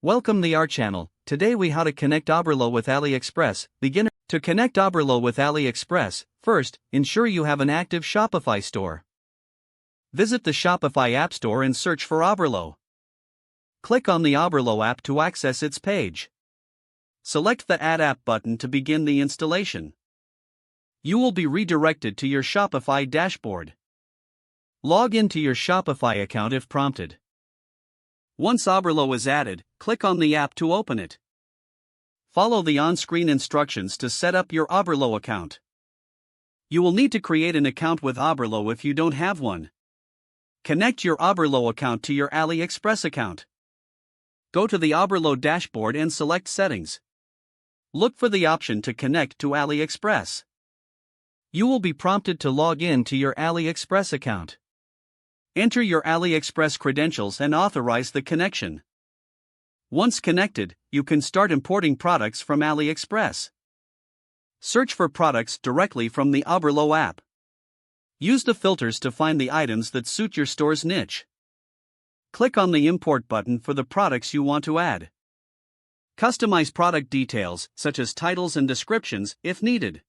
Welcome to our channel. Today we how to connect Oberlo with AliExpress. Beginner. To connect Oberlo with AliExpress, first, ensure you have an active Shopify store. Visit the Shopify App Store and search for Oberlo. Click on the Oberlo app to access its page. Select the Add App button to begin the installation. You will be redirected to your Shopify dashboard. Log into your Shopify account if prompted. Once Oberlo is added, click on the app to open it. Follow the on-screen instructions to set up your Oberlo account. You will need to create an account with Oberlo if you don't have one. Connect your Oberlo account to your AliExpress account. Go to the Oberlo dashboard and select Settings. Look for the option to connect to AliExpress. You will be prompted to log in to your AliExpress account. Enter your AliExpress credentials and authorize the connection. Once connected, you can start importing products from AliExpress. Search for products directly from the Oberlo app. Use the filters to find the items that suit your store's niche. Click on the Import button for the products you want to add. Customize product details, such as titles and descriptions, if needed.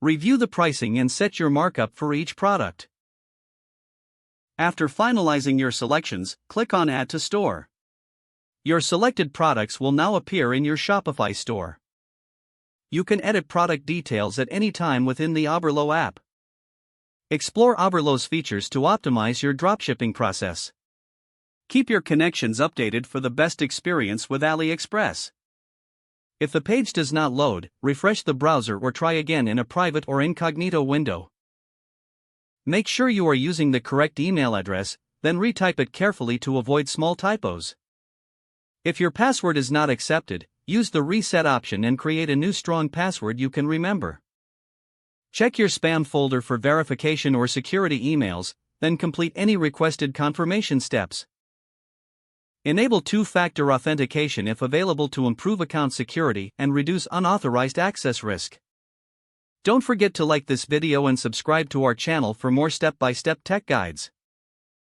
Review the pricing and set your markup for each product. After finalizing your selections, click on Add to Store. Your selected products will now appear in your Shopify store. You can edit product details at any time within the Oberlo app. Explore Oberlo's features to optimize your dropshipping process. Keep your connections updated for the best experience with AliExpress. If the page does not load, refresh the browser or try again in a private or incognito window. Make sure you are using the correct email address, then retype it carefully to avoid small typos. If your password is not accepted, use the reset option and create a new strong password you can remember. Check your spam folder for verification or security emails, then complete any requested confirmation steps. Enable two-factor authentication if available to improve account security and reduce unauthorized access risk. Don't forget to like this video and subscribe to our channel for more step-by-step tech guides.